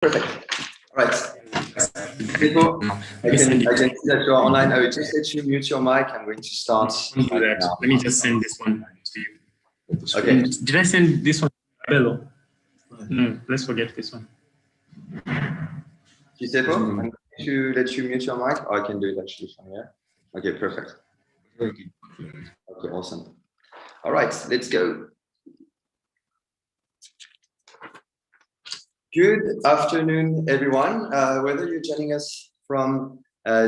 Perfect. All right. People, I can see that you're online. I will just let you mute your mic. I'm going to start. Don't do that. Let me just send this one to you. Okay. Did I send this one to Bello? No, let's forget this one. Giuseppe, I'm going to let you mute your mic, or I can do it actually from here. Okay, perfect. Okay, awesome. All right, let's go. Good afternoon, everyone. Whether you're joining us from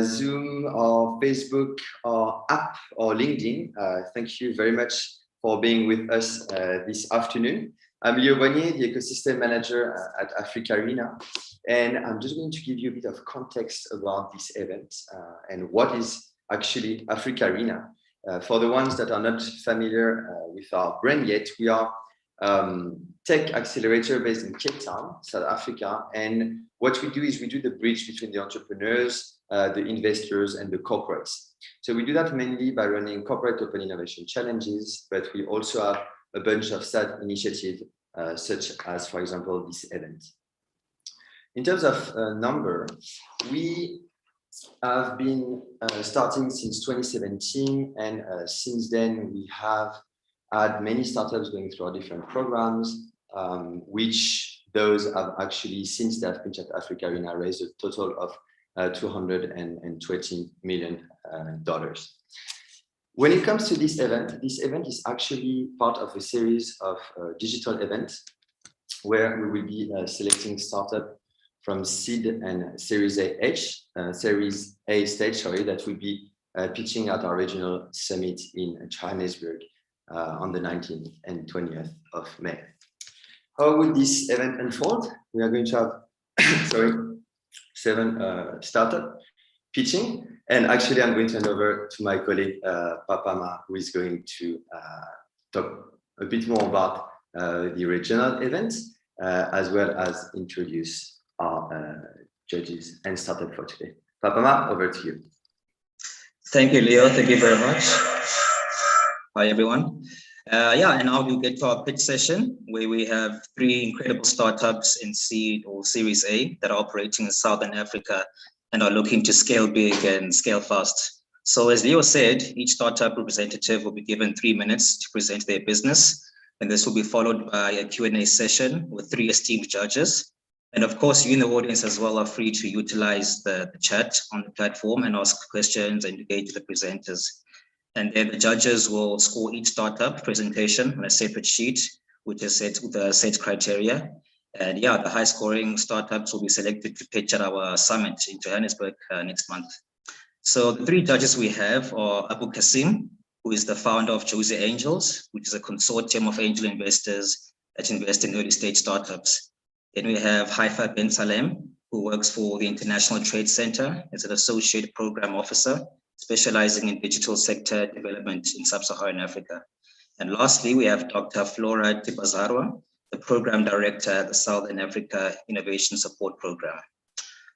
Zoom or Facebook or app or LinkedIn, thank you very much for being with us this afternoon. I'm Leo Bonnier, the Ecosystem Manager at AfricArena, and I'm just going to give you a bit of context about this event and what is actually AfricArena. For the ones that are not familiar with our brand yet, we are tech accelerator based in Cape Town, South Africa. And what we do is we do the bridge between the entrepreneurs, the investors, and the corporates. So we do that mainly by running corporate open innovation challenges, but we also have a bunch of side initiatives, such as, for example, this event. In terms of number, we have been starting since 2017, and since then we have had many startups going through our different programs, which those have actually, since they have pitched at AfricArena, raised a total of $220 million. When it comes to this event is actually part of a series of digital events where we will be selecting startup from seed and Series A stage, that will be pitching at our regional summit in Johannesburg on the 19th and 20th of May. How would this event unfold? We are going to have 7 startup pitching, and actually I'm going to hand over to my colleague Papama, who is going to talk a bit more about the regional events, as well as introduce our judges and startup for today. Papama, over to you. Thank you, Leo. Thank you very much. Hi, everyone. Yeah, and now we'll get to our pitch session, where we have 3 incredible startups in seed or Series A that are operating in Southern Africa and are looking to scale big and scale fast. So as Leo said, each startup representative will be given 3 minutes to present their business, and this will be followed by a Q&A session with 3 esteemed judges. And of course, you in the audience as well are free to utilize the chat on the platform and ask questions and engage with the presenters. And then the judges will score each startup presentation on a separate sheet, which is set with the set criteria. And yeah, the high scoring startups will be selected to pitch at our summit in Johannesburg next month. So the 3 judges we have are Abu Kasim, who is the founder of Josie Angels, which is a consortium of angel investors that invest in early stage startups. Then we have Haifa Ben Salem, who works for the International Trade Center as an associate program officer, specializing in digital sector development in sub-Saharan Africa. And lastly, we have Dr. Flora Tipazarwa, the program director at the Southern Africa Innovation Support Program.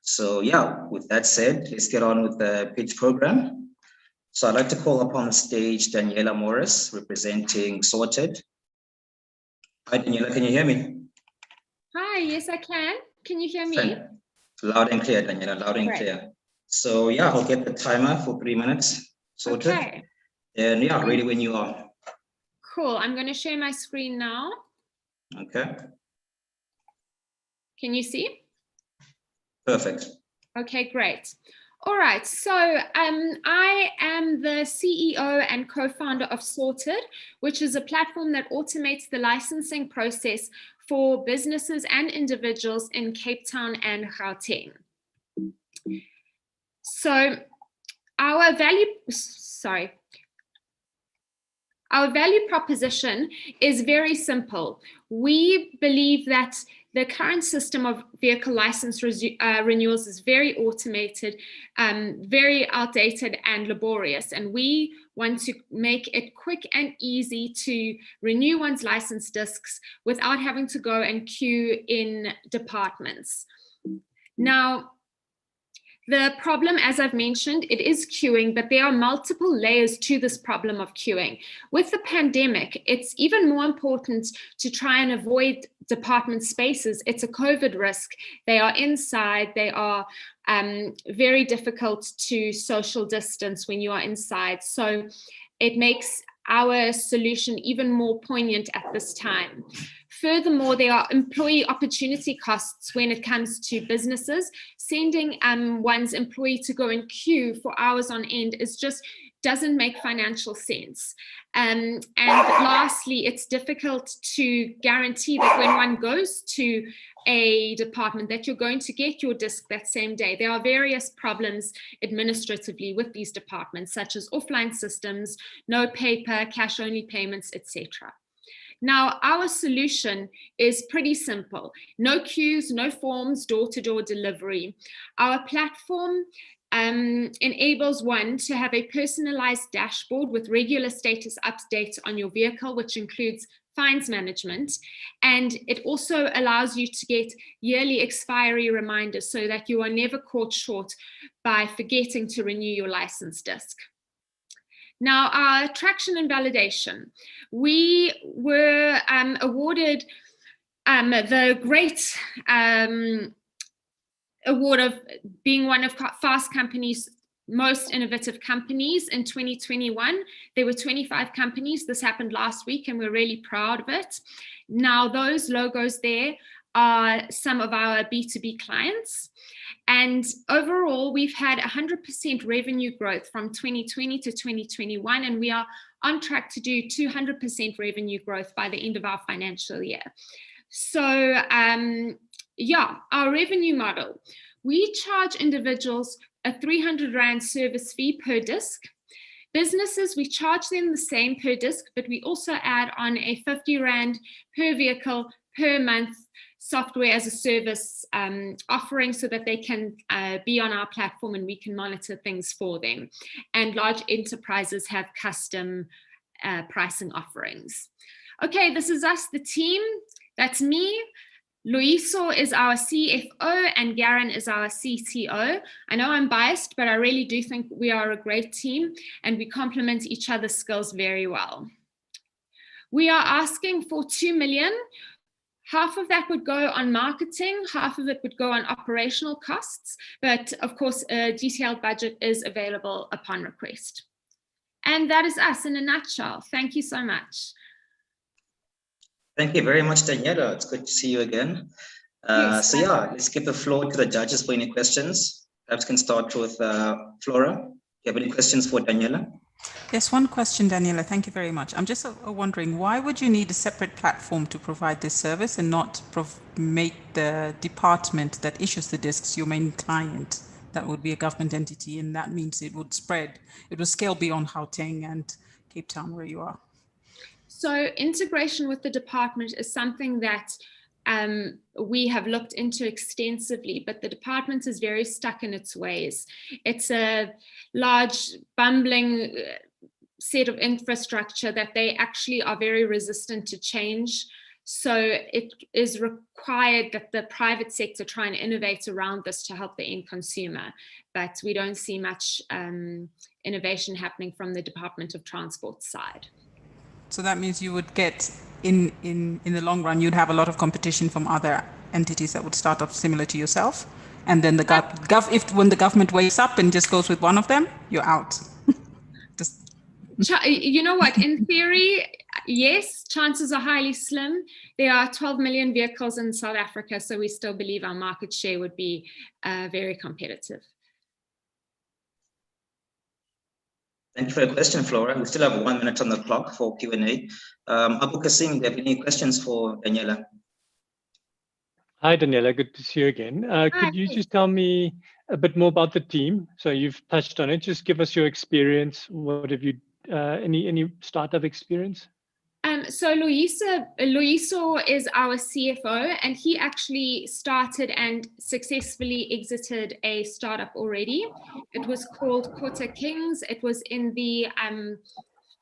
So yeah, with that said, let's get on with the pitch program. So I'd like to call upon the stage Daniella Morris, representing Sorted. Hi, Daniella, can you hear me? Hi, yes, I can. Can you hear me? Loud and clear, Daniella, loud and clear. So yeah, I'll get the timer for 3 minutes. Sorted. Okay. And yeah, ready when you are. Cool. I'm going to share my screen now. Okay. Can you see? Perfect. Okay, great. All right. So I am the CEO and co-founder of Sorted, which is a platform that automates the licensing process for businesses and individuals in Cape Town and Gauteng. So our value proposition is very simple. We believe that the current system of vehicle license renewals is very automated, very outdated and laborious. And we want to make it quick and easy to renew one's license discs without having to go and queue in departments. Now, The problem, as I've mentioned, it is queuing, but there are multiple layers to this problem of queuing. With the pandemic, it's even more important to try and avoid department spaces. It's a COVID risk. They are inside. They are very difficult to social distance when you are inside. So it makes our solution even more poignant at this time. Furthermore, there are employee opportunity costs when it comes to businesses. Sending one's employee to go and queue for hours on end doesn't make financial sense. And lastly, it's difficult to guarantee that when one goes to a department that you're going to get your disc that same day. There are various problems administratively with these departments, such as offline systems, no paper, cash-only payments, etc. Now, our solution is pretty simple. No queues, no forms, door-to-door delivery. Our platform enables one to have a personalized dashboard with regular status updates on your vehicle, which includes fines management. And it also allows you to get yearly expiry reminders so that you are never caught short by forgetting to renew your license disc. Now, our traction and validation. We were awarded the great award of being one of Fast Company's most innovative companies in 2021. There were 25 companies. This happened last week, and we're really proud of it. Now, those logos there are some of our B2B clients. And overall, we've had 100% revenue growth from 2020 to 2021, and we are on track to do 200% revenue growth by the end of our financial year. So, yeah, our revenue model. We charge individuals a 300 Rand service fee per disc. Businesses, we charge them the same per disc, but we also add on a 50 Rand per vehicle per month software as a service offering so that they can be on our platform and we can monitor things for them. And large enterprises have custom pricing offerings. Okay, this is us, the team. That's me. Loiso is our CFO and Garen is our CTO. I know I'm biased, but I really do think we are a great team and we complement each other's skills very well. We are asking for 2 million. Half of that would go on marketing, half of it would go on operational costs, but of course, a detailed budget is available upon request. And that is us in a nutshell. Thank you so much. Thank you very much, Daniella. It's good to see you again. Yes, so yeah, let's give the floor to the judges for any questions. Perhaps we can start with Flora. Do you have any questions for Daniella? Yes, one question, Daniella. Thank you very much. I'm just wondering, why would you need a separate platform to provide this service and not make the department that issues the discs your main client? That would be a government entity, and that means it would spread. It would scale beyond Gauteng and Cape Town, where you are. So integration with the department is something that we have looked into extensively, but the department is very stuck in its ways. It's a large, bumbling set of infrastructure that they actually are very resistant to change. So it is required that the private sector try and innovate around this to help the end consumer. But we don't see much innovation happening from the Department of Transport side. So that means you would get, in the long run, you'd have a lot of competition from other entities that would start up similar to yourself. And then when the government wakes up and just goes with one of them, you're out. You know what, in theory, yes, chances are highly slim. There are 12 million vehicles in South Africa, so we still believe our market share would be very competitive. Thank you for your question, Flora. We still have 1 minute on the clock for Q&A. Abu Kasim, do you have any questions for Daniella? Hi, Daniella. Good to see you again. Could you just tell me a bit more about the team? So you've touched on it. Just give us your experience. What have you, any startup experience? So Loiso is our CFO, and he actually started and successfully exited a startup already. It was called Kota Kings. It was in the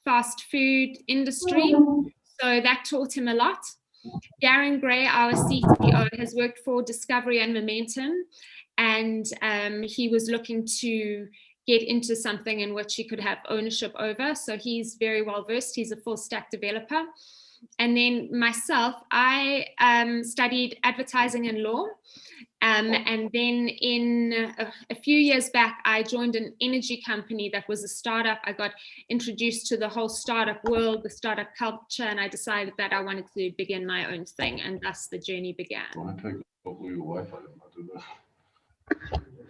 fast food industry. So that taught him a lot. Garen Gray, our CTO, has worked for Discovery and Momentum. and he was looking to get into something in which he could have ownership over. So he's very well versed. He's a full stack developer. And then myself, I studied advertising and law. And then in a few years back, I joined an energy company that was a startup. I got introduced to the whole startup world, the startup culture, and I decided that I wanted to begin my own thing, and thus the journey began.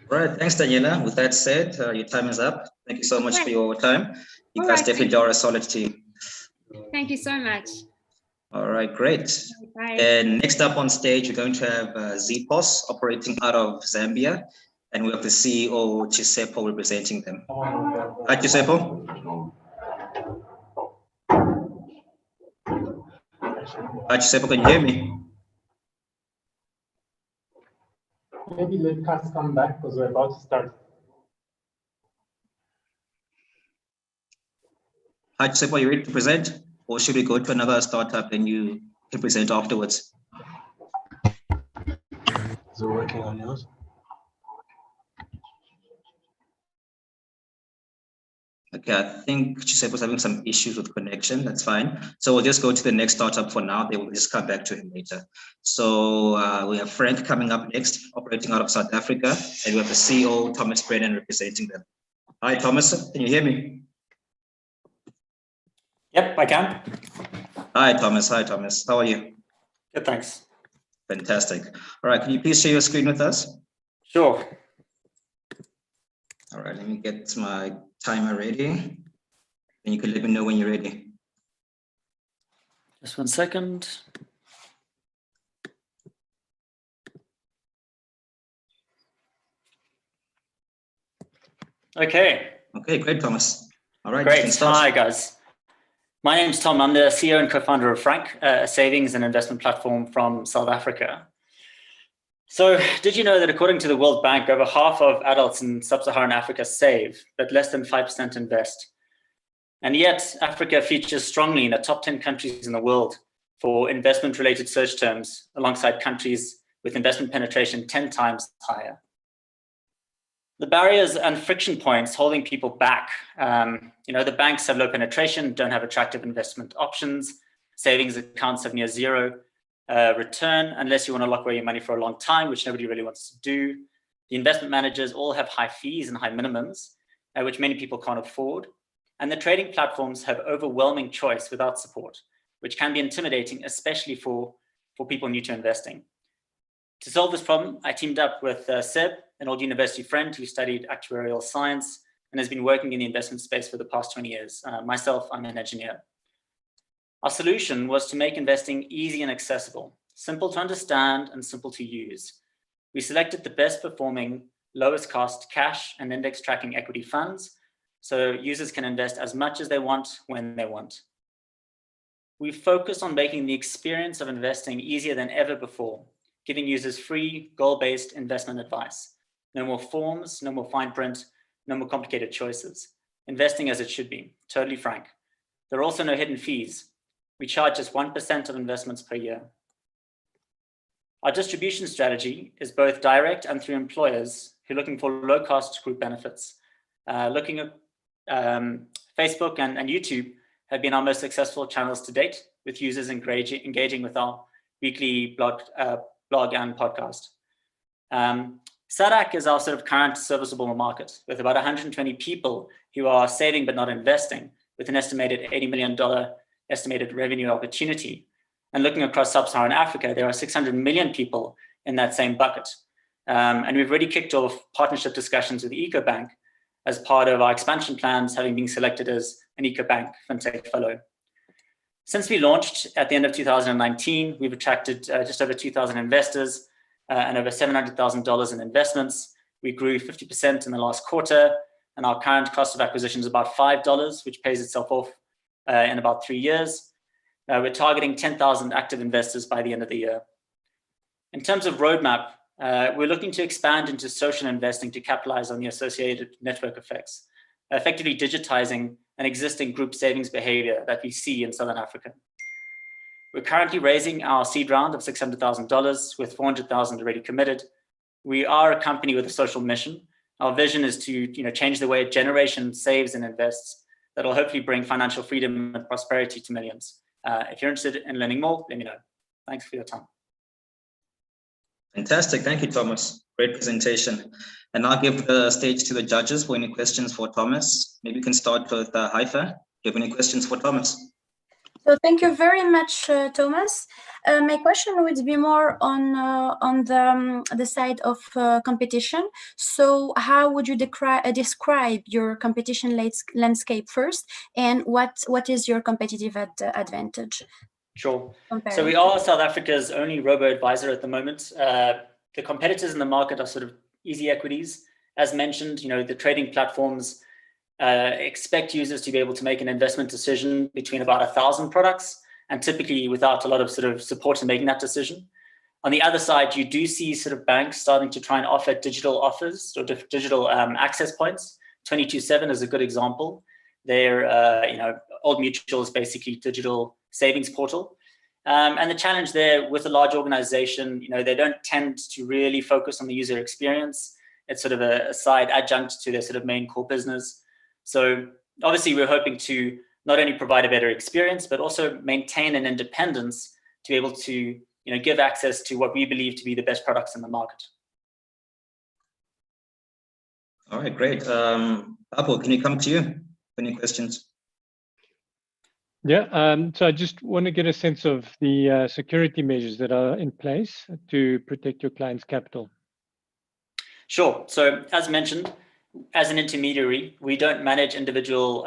Right, thanks, Daniella. With that said, your time is up. Thank you so much for your time. You guys definitely are a solid team. Thank you so much. All right, great. Bye. And next up on stage, we're going to have Zpos operating out of Zambia, and we have the CEO, Zpos, representing them. Hi, Zpos. Hi, Zpos, can you hear me? Maybe let Cass come back because we're about to start. Hi, Zpos, are you ready to present? Or should we go to another startup and you can present afterwards? Is it working on yours? Okay, I think Zpos was having some issues with connection. That's fine. So we'll just go to the next startup for now. They will just come back to him later. So we have Franc coming up next, operating out of South Africa, and we have the CEO, Thomas Brennan, representing them. Hi, Thomas. Can you hear me? Yep, I can. Hi, Thomas. Hi, Thomas. How are you? Good, thanks. Fantastic. All right, can you please share your screen with us? Sure. All right, let me get my timer ready. And you can let me know when you're ready. Just 1 second. Okay. Okay, great, Thomas. All right, great. Hi, guys. My name's Tom. I'm the CEO and co-founder of Franc, a savings and investment platform from South Africa. So did you know that according to the World Bank, over half of adults in sub-Saharan Africa save, but less than 5% invest? And yet Africa features strongly in the top 10 countries in the world for investment-related search terms, alongside countries with investment penetration 10 times higher. The barriers and friction points holding people back. The banks have low penetration, don't have attractive investment options. Savings accounts have near zero return unless you want to lock away your money for a long time, which nobody really wants to do. The investment managers all have high fees and high minimums, which many people can't afford. And the trading platforms have overwhelming choice without support, which can be intimidating, especially for people new to investing. To solve this problem, I teamed up with Seb, an old university friend who studied actuarial science and has been working in the investment space for the past 20 years. Myself, I'm an engineer. Our solution was to make investing easy and accessible, simple to understand and simple to use. We selected the best performing, lowest cost cash and index tracking equity funds, so users can invest as much as they want when they want. We focus on making the experience of investing easier than ever before, giving users free, goal-based investment advice. No more forms, no more fine print, no more complicated choices. Investing as it should be, totally frank. There are also no hidden fees. We charge just 1% of investments per year. Our distribution strategy is both direct and through employers who are looking for low-cost group benefits. Looking at Facebook and YouTube have been our most successful channels to date, with users engaging with our weekly blog and podcast. SADC is our sort of current serviceable market, with about 120 people who are saving but not investing, with an estimated $80 million estimated revenue opportunity. And looking across sub-Saharan Africa, there are 600 million people in that same bucket. And we've already kicked off partnership discussions with EcoBank as part of our expansion plans, having been selected as an EcoBank FinTech Fellow. Since we launched at the end of 2019, we've attracted just over 2,000 investors and over $700,000 in investments. We grew 50% in the last quarter, and our current cost of acquisition is about $5, which pays itself off in about 3 years. We're targeting 10,000 active investors by the end of the year. In terms of roadmap, we're looking to expand into social investing to capitalize on the associated network effects, effectively digitizing an existing group savings behavior that we see in Southern Africa. We're currently raising our seed round of $600,000 with $400,000 already committed. we are a company with a social mission. Our vision is to change the way a generation saves and invests. That'll hopefully bring financial freedom and prosperity to millions. If you're interested in learning more, let me know. Thanks for your time. Fantastic. Thank you, Thomas. Great presentation. And I'll give the stage to the judges for any questions for Thomas. Maybe you can start with Haifa. Do you have any questions for Thomas? So thank you very much, Thomas. My question would be more on the side of competition. So how would you describe your competition landscape first, and what is your competitive advantage? Sure. So we are South Africa's only robo-advisor at the moment. The competitors in the market are sort of easy equities. As mentioned, the trading platforms expect users to be able to make an investment decision between about 1,000 products, and typically without a lot of sort of support in making that decision. On the other side, you do see sort of banks starting to try and offer digital offers or digital access points. 22/7 is a good example. They're, Old Mutual is basically digital savings portal. And the challenge there with a large organization, they don't tend to really focus on the user experience. It's sort of a side adjunct to their sort of main core business. So obviously we're hoping to not only provide a better experience, but also maintain an independence to be able to give access to what we believe to be the best products in the market. All right, great. Apple, can you come to you? Any questions? Yeah, so I just want to get a sense of the security measures that are in place to protect your client's capital. Sure. So as mentioned, as an intermediary, we don't manage individual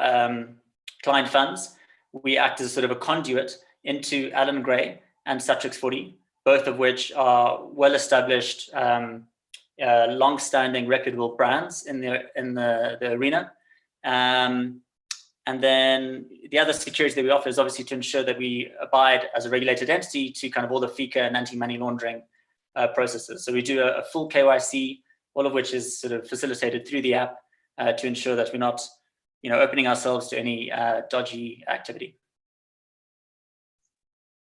client funds. We act as sort of a conduit into Allan Gray and Satrix 40, both of which are well-established, long-standing, reputable brands in the arena. And then the other security that we offer is obviously to ensure that we abide as a regulated entity to kind of all the FICA and anti-money laundering processes. So we do a full KYC, all of which is sort of facilitated through the app to ensure that we're not, opening ourselves to any dodgy activity.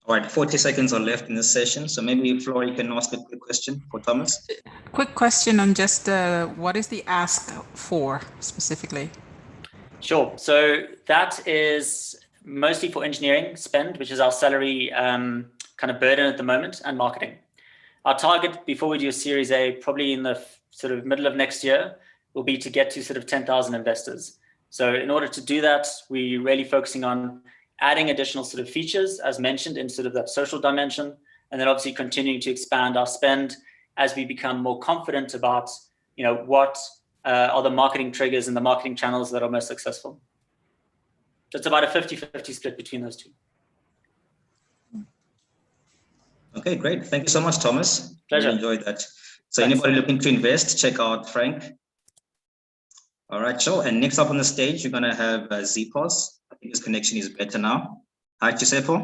All right, 40 seconds are left in this session. So maybe, Flora, you can ask a quick question for Thomas. Quick question on just what is the ask for specifically? Sure. So that is mostly for engineering spend, which is our salary kind of burden at the moment, and marketing. Our target before we do a Series A, probably in the sort of middle of next year, will be to get to sort of 10,000 investors. So in order to do that, we're really focusing on adding additional sort of features, as mentioned, in sort of that social dimension, and then obviously continuing to expand our spend as we become more confident about, what are the marketing triggers and the marketing channels that are most successful. So it's about a 50-50 split between those two. Okay, great. Thank you so much, Thomas. Pleasure. I enjoyed that. So anybody looking to invest, check out Franc. All right, sure. And next up on the stage, you're going to have Zpos. I think his connection is better now. Hi, Giuseppe.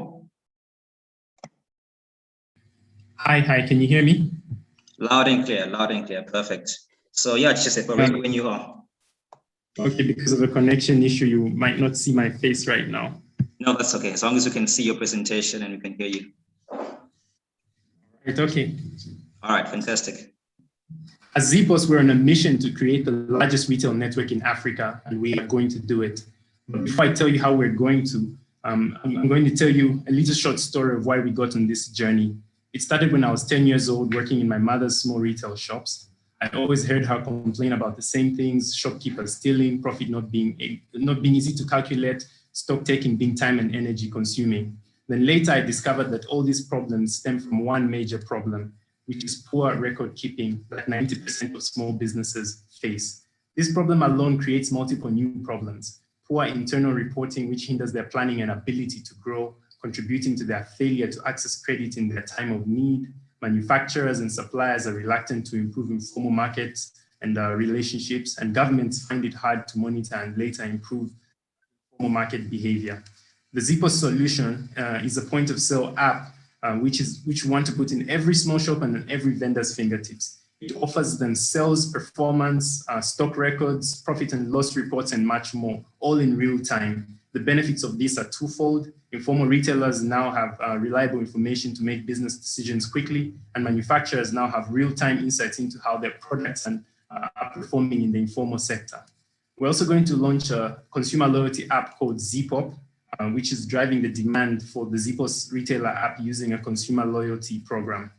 Hi, can you hear me? Loud and clear, perfect. So yeah, Giuseppe, ready when you are. Okay, because of a connection issue, you might not see my face right now. No, that's okay. As long as we can see your presentation and we can hear you. Right, okay. All right, fantastic. As Zpos, we're on a mission to create the largest retail network in Africa, and we are going to do it. But before I tell you how we're going to, I'm going to tell you a little short story of why we got on this journey. It started when I was 10 years old working in my mother's small retail shops. I always heard her complain about the same things: shopkeepers stealing, profit not being easy to calculate, stock taking being time and energy consuming. Then later I discovered that all these problems stem from one major problem, which is poor record keeping that 90% of small businesses face. This problem alone creates multiple new problems: poor internal reporting, which hinders their planning and ability to grow, contributing to their failure to access credit in their time of need. Manufacturers and suppliers are reluctant to improve informal markets and relationships, and governments find it hard to monitor and later improve informal market behavior. The Zpos solution is a point of sale app which we want to put in every small shop and on every vendor's fingertips. It offers them sales, performance, stock records, profit and loss reports, and much more, all in real time. The benefits of this are twofold. Informal retailers now have reliable information to make business decisions quickly, and manufacturers now have real-time insights into how their products are performing in the informal sector. We're also going to launch a consumer loyalty app called Zpos, which is driving the demand for the Zpos retailer app using a consumer loyalty program.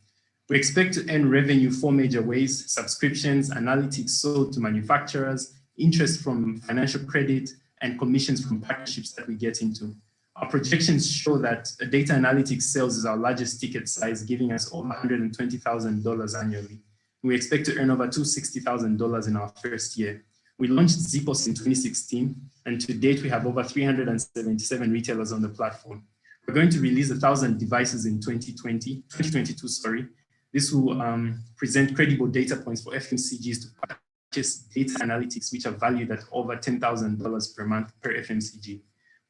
We expect to earn revenue 4 major ways: subscriptions, analytics sold to manufacturers, interest from financial credit, and commissions from partnerships that we get into. Our projections show that data analytics sales is our largest ticket size, giving us over $120,000 annually. We expect to earn over $260,000 in our first year. We launched Zpos in 2016, and to date, we have over 377 retailers on the platform. We're going to release 1,000 devices in 2022, sorry. This will present credible data points for FMCGs to purchase data analytics, which are valued at over $10,000 per month per FMCG.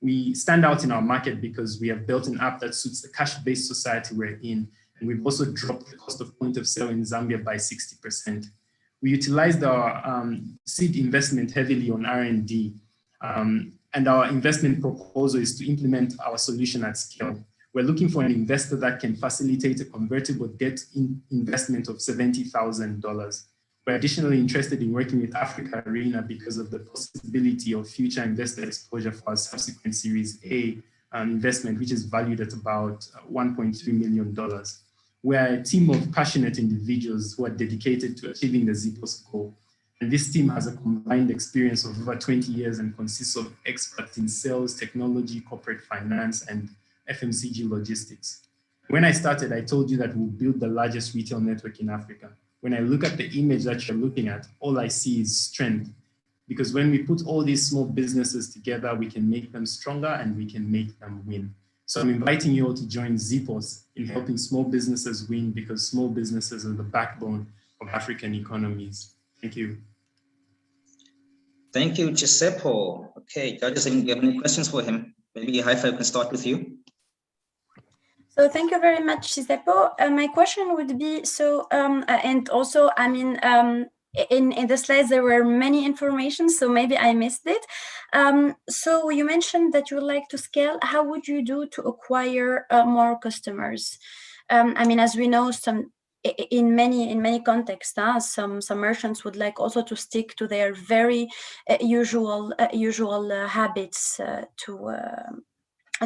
We stand out in our market because we have built an app that suits the cash-based society we're in, and we've also dropped the cost of point of sale in Zambia by 60%. We utilized our seed investment heavily on R&D, and our investment proposal is to implement our solution at scale. We're looking for an investor that can facilitate a convertible debt investment of $70,000. We're additionally interested in working with AfricArena because of the possibility of future investor exposure for our subsequent Series A investment, which is valued at about $1.3 million. We're a team of passionate individuals who are dedicated to achieving the Zpos goal. And this team has a combined experience of over 20 years and consists of experts in sales, technology, corporate finance, and FMCG logistics. When I started, I told you that we'll build the largest retail network in Africa. When I look at the image that you're looking at, all I see is strength. Because when we put all these small businesses together, we can make them stronger and we can make them win. So I'm inviting you all to join Zpos in helping small businesses win, because small businesses are the backbone of African economies. Thank you. Thank you, Giuseppe. Okay, judges, do you have any questions for him? Maybe Haifa, can start with you. So thank you very much, Giuseppe. My question would be, so, and also, I mean, in the slides, there were many information, so maybe I missed it. So you mentioned that you would like to scale. How would you do to acquire more customers? I mean, as we know, in many contexts, some merchants would like also to stick to their very usual habits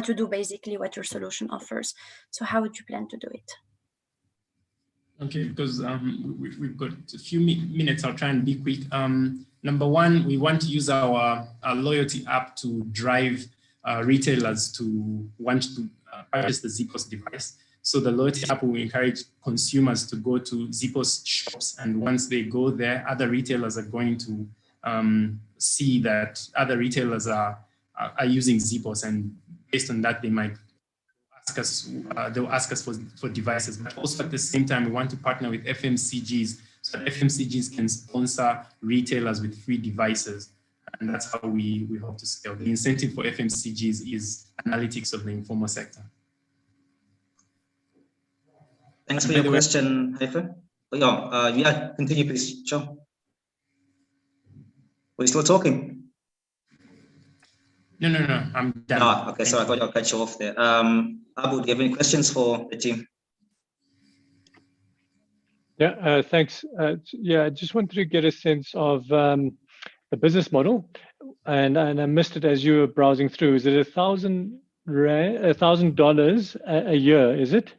to do basically what your solution offers. So how would you plan to do it? Okay, because we've got a few minutes, I'll try and be quick. Number one, we want to use our loyalty app to drive retailers to want to purchase the Zpos device. So the loyalty app will encourage consumers to go to Zpos shops, and once they go there, other retailers are going to see that other retailers are using Zpos, and based on that, they might ask us, they'll ask us for devices. But also at the same time, we want to partner with FMCGs so that FMCGs can sponsor retailers with free devices. And that's how we hope to scale. The incentive for FMCGs is analytics of the informal sector. Thanks for your question, Haifa. Yeah, continue, please, Joe. We're still talking. No, I'm done. Ah, okay, sorry, I thought I'll cut you off there. Abu, do you have any questions for the team? Yeah, thanks. Yeah, I just wanted to get a sense of the business model, and I missed it as you were browsing through. Is it $1,000 a year? Is it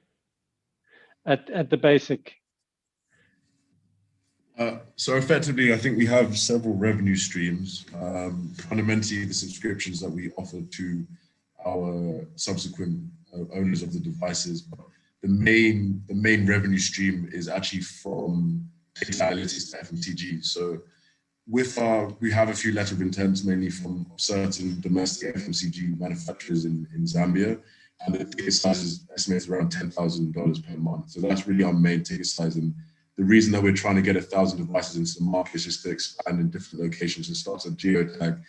at the basic? So effectively, I think we have several revenue streams. Fundamentally, the subscriptions that we offer to our subsequent owners of the devices. But the main revenue stream is actually from data analytics to FMCG. So we have a few letters of intent, mainly from certain domestic FMCG manufacturers in Zambia, and the ticket size is estimated around $10,000 per month. So that's really our main ticket size. And the reason that we're trying to get 1,000 devices into the market is just to expand in different locations and start to geotag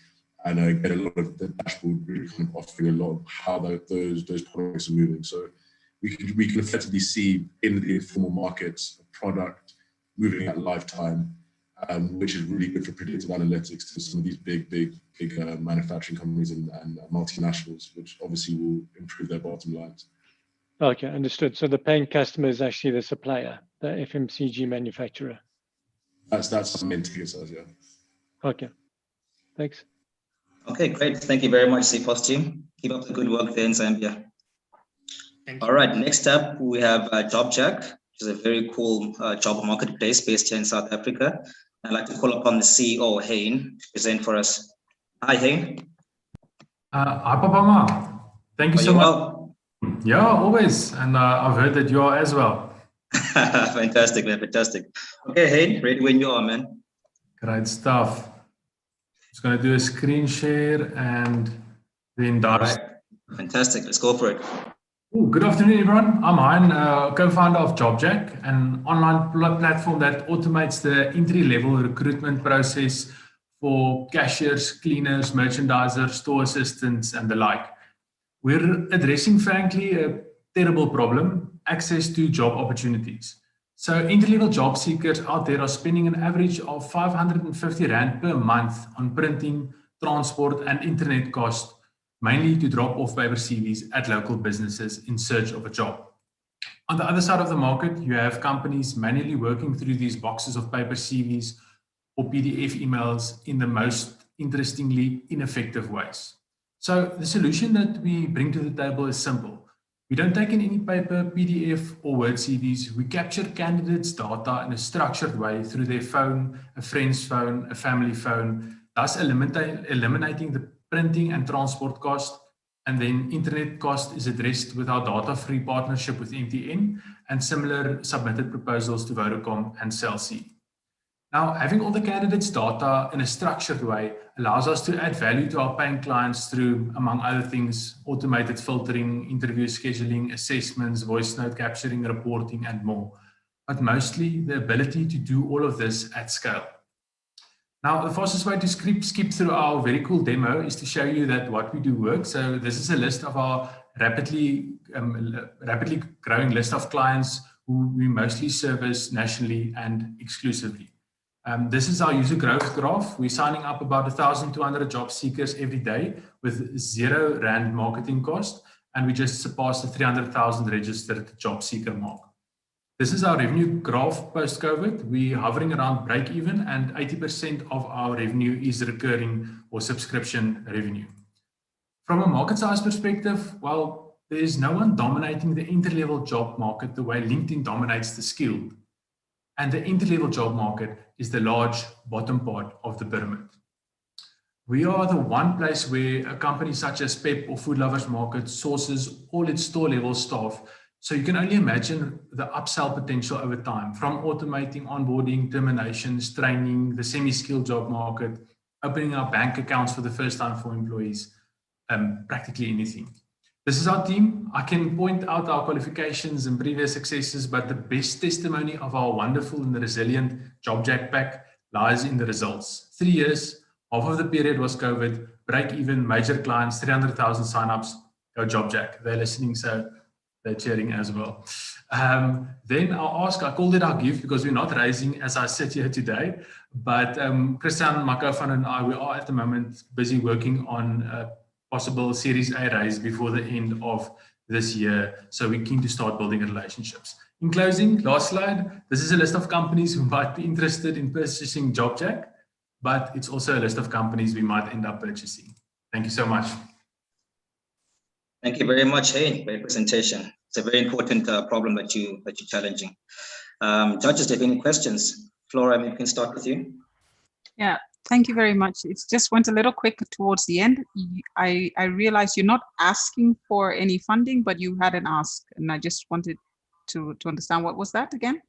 and get a lot of the dashboard really kind of offering a lot of how those products are moving. So we can effectively see in the informal markets a product moving at lifetime which is really good for predictive analytics to some of these big manufacturing companies and multinationals, which obviously will improve their bottom lines. Okay, understood. So the paying customer is actually the supplier, the FMCG manufacturer. That's the main ticket size, yeah. Okay, thanks. Okay, great. Thank you very much, Zpos team. Keep up the good work there in Zambia. Thank you. All right, next up we have Jobjack, which is a very cool job marketplace based here in South Africa. I'd like to call upon the CEO, Hein, to present for us. Hi, Hein. Hi, Papama. Thank you so much. Well? Yeah, always. And I've heard that you are as well. Fantastic, man. Fantastic. Okay, Hein, ready when you are, man. Great stuff. Just going to do a screen share and then dive. Right. Fantastic. Let's go for it. Ooh, good afternoon, everyone. I'm Hein, co-founder of Jobjack, an online platform that automates the entry-level recruitment process for cashiers, cleaners, merchandisers, store assistants, and the like. We're addressing, frankly, a terrible problem: access to job opportunities. So entry-level job seekers out there are spending an average of 550 Rand per month on printing, transport, and internet costs, mainly to drop off paper CVs at local businesses in search of a job. On the other side of the market, you have companies manually working through these boxes of paper CVs or PDF emails in the most interestingly ineffective ways. So the solution that we bring to the table is simple. We don't take in any paper, PDF, or Word CVs. We capture candidates' data in a structured way through their phone, a friend's phone, a family phone, thus eliminating the printing and transport cost, and then internet cost is addressed with our data-free partnership with MTN and similar submitted proposals to Vodacom and Cell C. Now, having all the candidates' data in a structured way allows us to add value to our paying clients through, among other things, automated filtering, interview scheduling, assessments, voice note capturing, reporting, and more. But mostly the ability to do all of this at scale. Now, the fastest way to skip through our very cool demo is to show you that what we do works. So this is a list of our rapidly growing list of clients who we mostly service nationally and exclusively. This is our user growth graph. We're signing up about 1,200 job seekers every day with 0 Rand marketing cost, and we just surpassed the 300,000 registered job seeker mark. This is our revenue graph post-COVID. We're hovering around break even, and 80% of our revenue is recurring or subscription revenue. From a market size perspective, well, there is no one dominating the entry-level job market the way LinkedIn dominates the skilled. And the entry-level job market is the large bottom part of the pyramid. We are the one place where a company such as Pep or Food Lovers Market sources all its store-level staff. So you can only imagine the upsell potential over time, from automating onboarding, terminations, training, the semi-skilled job market, opening up bank accounts for the first time for employees, practically anything. This is our team. I can point out our qualifications and previous successes, but the best testimony of our wonderful and resilient Jobjack pack lies in the results. 3 years, half of the period was COVID, break even, major clients, 300,000 signups, go Jobjack. They're listening, so they're cheering as well. Then I'll ask, I called it our gift because we're not raising as I sit here today, but Christian, my co-founder, and I, we are at the moment busy working on possible Series A raise before the end of this year. So we're keen to start building relationships. In closing, last slide, this is a list of companies who might be interested in purchasing Jobjack, but it's also a list of companies we might end up purchasing. Thank you so much. Thank you very much, Hein, for your presentation. It's a very important problem that you're challenging. Judges, do you have any questions? Flora, maybe we can start with you. Yeah, thank you very much. It just went a little quick towards the end. I realized you're not asking for any funding, but you had an ask, and I just wanted to understand what was that again?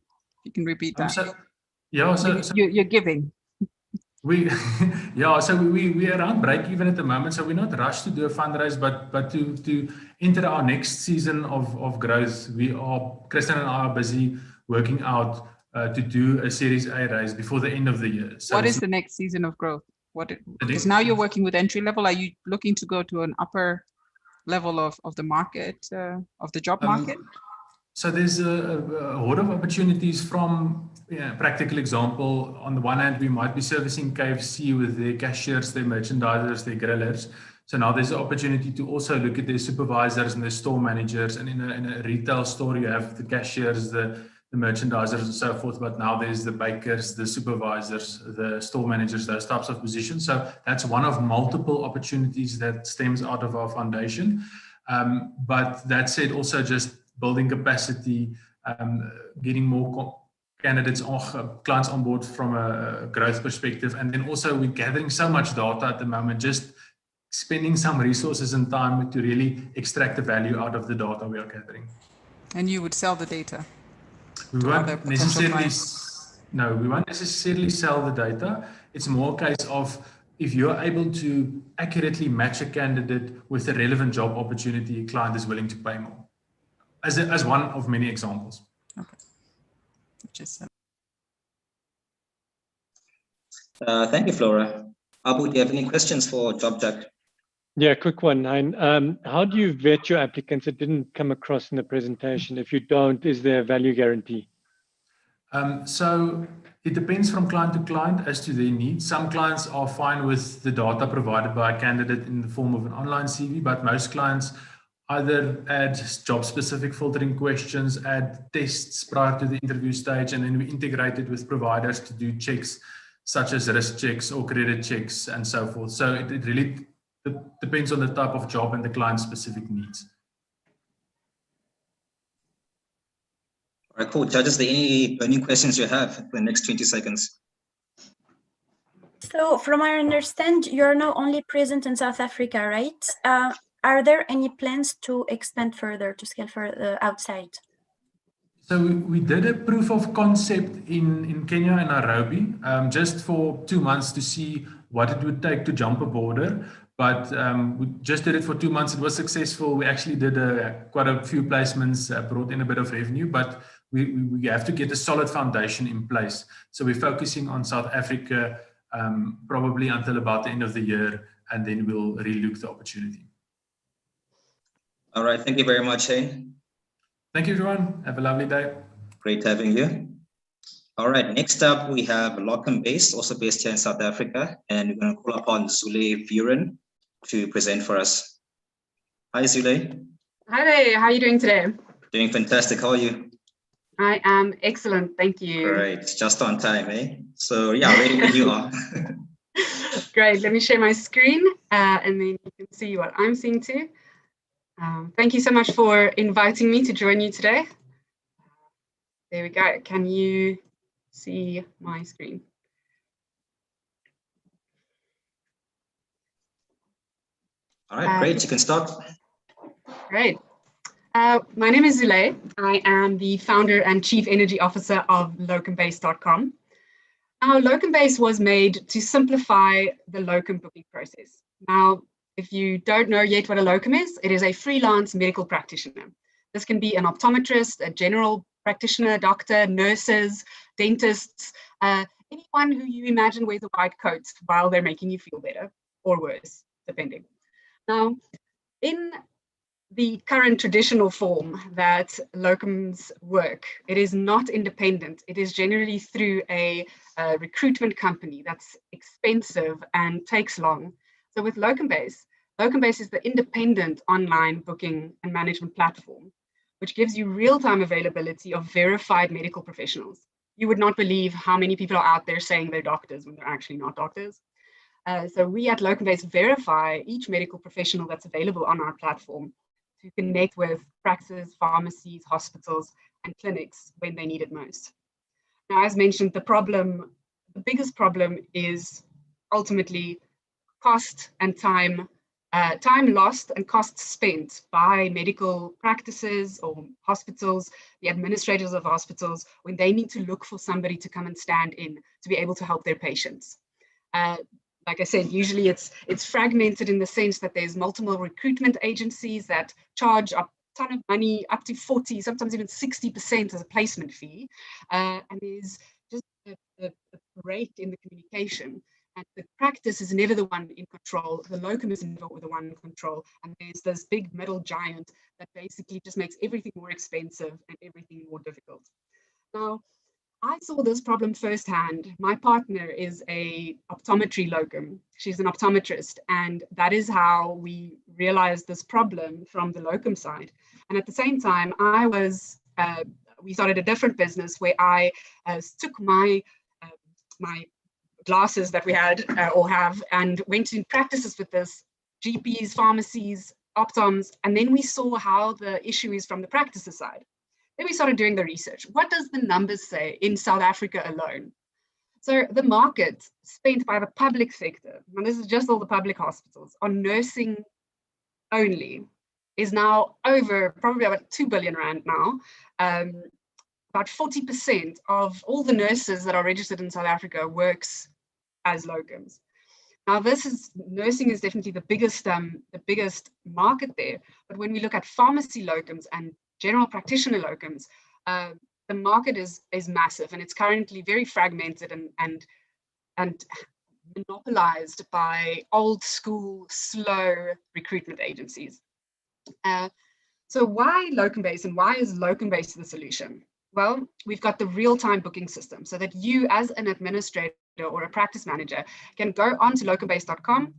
You can repeat that. You're giving. We are around break even at the moment, so we're not rushed to do a fundraise, but to enter our next season of growth, Christian and I are busy working out to do a Series A raise before the end of the year. So what is the next season of growth? Because now you're working with entry level. Are you looking to go to an upper level of the market, of the job market? So there's a lot of opportunities from practical example. On the one hand, we might be servicing KFC with their cashiers, their merchandisers, their grillers. So now there's an opportunity to also look at their supervisors and their store managers. And in a retail store, you have the cashiers, the merchandisers and so forth. But now there's the bakers, the supervisors, the store managers, those types of positions. So that's one of multiple opportunities that stems out of our foundation. But that said, also just building capacity, getting more candidates or clients on board from a growth perspective. And then also we're gathering so much data at the moment, just spending some resources and time to really extract the value out of the data we are gathering. And you would sell the data? We won't necessarily, no, we won't necessarily sell the data. It's more a case of if you're able to accurately match a candidate with a relevant job opportunity, a client is willing to pay more. As one of many examples. Okay. Thank you, Flora. Abu, do you have any questions for Jobjack? Yeah, quick one. How do you vet your applicants? It didn't come across in the presentation. If you don't, is there a value guarantee? So it depends from client to client as to their needs. Some clients are fine with the data provided by a candidate in the form of an online CV, but most clients either add job-specific filtering questions, add tests prior to the interview stage, and then we integrate it with providers to do checks such as risk checks or credit checks and so forth. So it really depends on the type of job and the client's specific needs. All right, cool. Judges, are there any burning questions you have for the next 20 seconds? So from what I understand, you're now only present in South Africa, right? Are there any plans to expand further, to scale further outside? So we did a proof of concept in Kenya and Nairobi, just for 2 months to see what it would take to jump a border. But we just did it for 2 months. It was successful. We actually did quite a few placements, brought in a bit of revenue, but we have to get a solid foundation in place. So we're focusing on South Africa probably until about the end of the year, and then we'll relook the opportunity. All right, thank you very much, Shane. Thank you, everyone. Have a lovely day. Great having you. All right, next up we have Locumbase, also based here in South Africa, and we're going to call upon Zule Vuren to present for us. Hi, Zule. Hi there, how are you doing today? Doing fantastic, how are you? I am excellent, thank you. Great, just on time, eh? So yeah, ready when you are. Great, let me share my screen and then you can see what I'm seeing too. Thank you so much for inviting me to join you today. There we go. Can you see my screen? All right, great. You can start. Great. My name is Zule. I am the founder and chief energy officer of Locumbase.com. Now, Locumbase was made to simplify the locum booking process. Now, if you don't know yet what a locum is, it is a freelance medical practitioner. This can be an optometrist, a general practitioner, doctor, nurses, dentists, anyone who you imagine wears a white coat while they're making you feel better or worse, depending. Now, in the current traditional form that locums work, it is not independent. It is generally through a recruitment company that's expensive and takes long. So with Locumbase, Locumbase is the independent online booking and management platform, which gives you real-time availability of verified medical professionals. You would not believe how many people are out there saying they're doctors when they're actually not doctors. So we at Locumbase verify each medical professional that's available on our platform to connect with practices, pharmacies, hospitals, and clinics when they need it most. Now, as mentioned, the biggest problem is ultimately cost and time lost and costs spent by medical practices or hospitals, the administrators of hospitals, when they need to look for somebody to come and stand in to be able to help their patients. Like I said, usually it's fragmented in the sense that there's multiple recruitment agencies that charge a ton of money, up to 40, sometimes even 60% as a placement fee. And there's just a break in the communication And the practice is never the one in control. The locum is never the one in control. And there's this big middle giant that basically just makes everything more expensive and everything more difficult. Now, I saw this problem firsthand. My partner is a optometry locum. She's an optometrist, and that is how we realized this problem from the locum side. And at the same time, we started a different business where I took my glasses that we had or have and went in practices with this, GPs, pharmacies, optoms, and then we saw how the issue is from the practices side. Then we started doing the research. What does the numbers say in South Africa alone? So the market spent by the public sector, and this is just all the public hospitals, on nursing only is now over probably about 2 billion rand now. About 40% of all the nurses that are registered in South Africa works as locums. Now, nursing is definitely the biggest market there. But when we look at pharmacy locums and general practitioner locums, the market is massive, and it's currently very fragmented and monopolized by old school, slow recruitment agencies. So why Locumbase, and why is Locumbase the solution? Well, we've got the real-time booking system so that you as an administrator or a practice manager can go onto locumbase.com.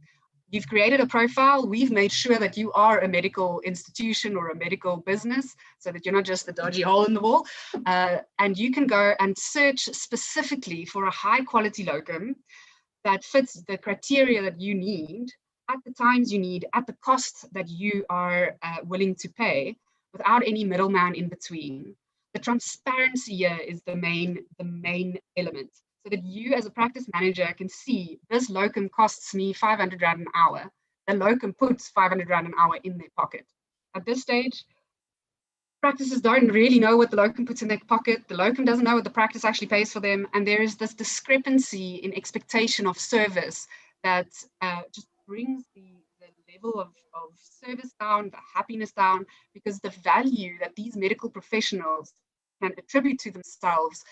You've created a profile. We've made sure that you are a medical institution or a medical business so that you're not just a dodgy hole in the wall. And you can go and search specifically for a high quality locum that fits the criteria that you need at the times you need, at the cost that you are willing to pay, without any middleman in between. The transparency here is the main element, so that you as a practice manager can see this locum costs me 500 Rand an hour. The locum puts 500 Rand an hour in their pocket. At this stage, practices don't really know what the locum puts in their pocket. The locum doesn't know what the practice actually pays for them. And there is this discrepancy in expectation of service that just brings the level of service down, the happiness down, because the value that these medical professionals can attribute to themselves,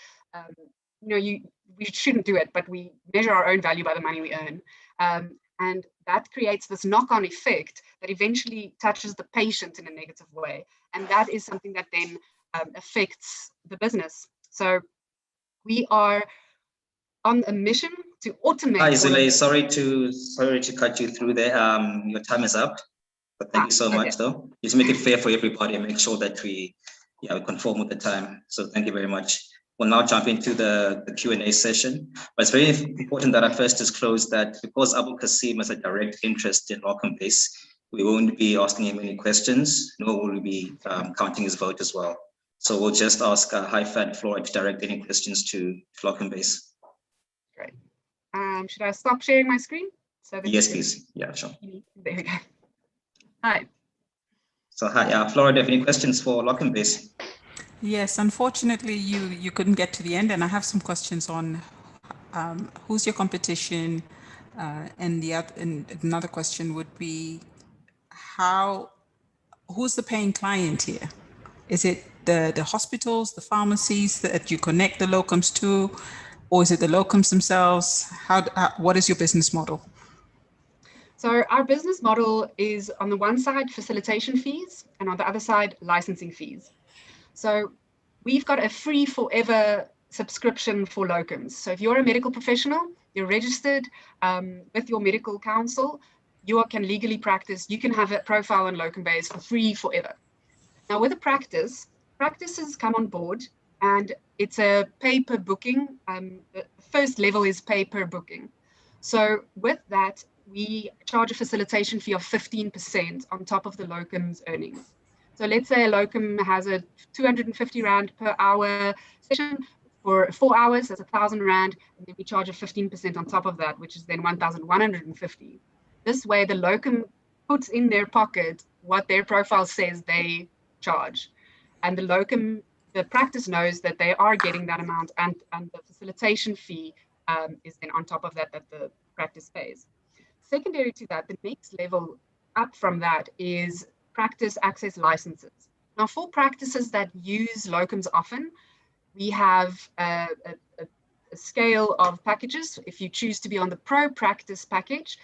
we shouldn't do it, but we measure our own value by the money we earn. And that creates this knock-on effect that eventually touches the patient in a negative way. And that is something that then affects the business. So we are on a mission to automate. Hi, Zule, sorry to cut you through there. Your time is up, but thank you so much though. Just make it fair for everybody and make sure that we conform with the time. So thank you very much. We'll now jump into the Q&A session. But it's very important that I first disclose that because Abu Kasim has a direct interest in Locumbase, we won't be asking him any questions, nor will we be counting his vote as well. So we'll just ask Hi-Fat Floyd to direct any questions to Locumbase. Great. Should I stop sharing my screen? So that yes, please. Yeah, sure. There we go. Hi. So hi, Flora, do you have any questions for Locumbase? Yes, unfortunately, you couldn't get to the end, and I have some questions on who's your competition, and another question would be who's the paying client here? Is it the hospitals, the pharmacies that you connect the locums to, or is it the locums themselves? What is your business model? So our business model is, on the one side, facilitation fees, and on the other side, licensing fees. So we've got a free forever subscription for locums. So if you're a medical professional, you're registered with your medical council, you can legally practice, you can have a profile on Locumbase for free forever. Now with a practices come on board, and it's a pay-per booking. The first level is pay-per booking. So with that, we charge a facilitation fee of 15% on top of the locum's earnings. So let's say a locum has a 250 Rand per hour session for 4 hours, that's 1,000 Rand, and then we charge a 15% on top of that, which is then 1,150. This way, the locum puts in their pocket what their profile says they charge. And the practice knows that they are getting that amount, and the facilitation fee is then on top of that the practice pays. Secondary to that, the next level up from that is practice access licenses. Now, for practices that use locums often, we have a a scale of packages. If you choose to be on the Pro Practice package,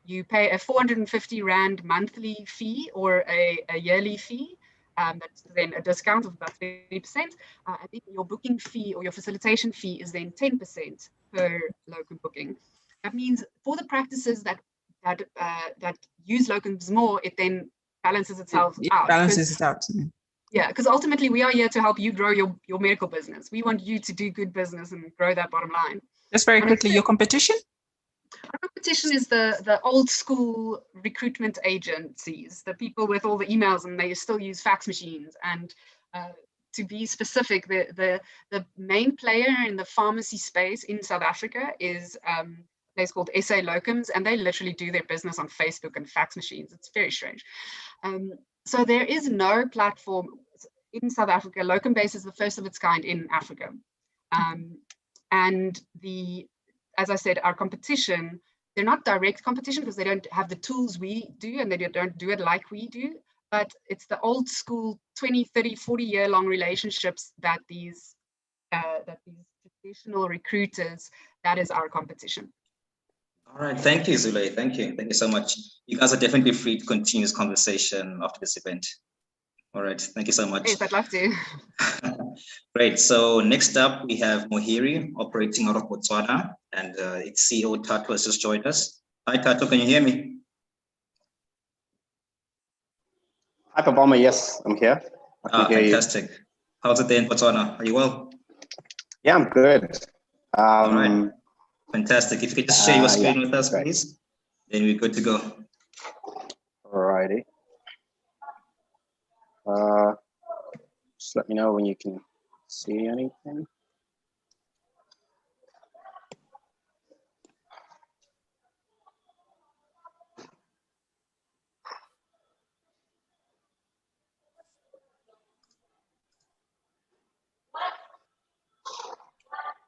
you pay a 450 Rand monthly fee or a yearly fee. That's then a discount of about 30%. I think your booking fee or your facilitation fee is then 10% per locum booking. That means for the practices that use locums more, it then balances itself out. Balances it out. Yeah, because ultimately we are here to help you grow your medical business. We want you to do good business and grow that bottom line. Just very quickly, your competition? Our competition is the old school recruitment agencies, the people with all the emails and they still use fax machines. And to be specific, the main player in the pharmacy space in South Africa is a place called SA Locums, and they literally do their business on Facebook and fax machines. It's very strange. So there is no platform in South Africa. Locumbase is the first of its kind in Africa. And as I said, our competition, they're not direct competition because they don't have the tools we do and they don't do it like we do, but it's the old school 20, 30, 40 long relationships that these traditional recruiters, that is our competition. All right, thank you, Zule. Thank you so much. You guys are definitely free to continue this conversation after this event. All right, thank you so much. Yes, I'd love to. Great, so next up we have Mohiri operating out of Botswana, and its CEO Tato has just joined us. Hi Tato, can you hear me? Hi Pabama, yes, I'm here. Fantastic. How's it there in Botswana? Are you well? Yeah, I'm good. All right, fantastic. If you could just share your screen with us, please, then we're good to go. All righty. Just let me know when you can see anything.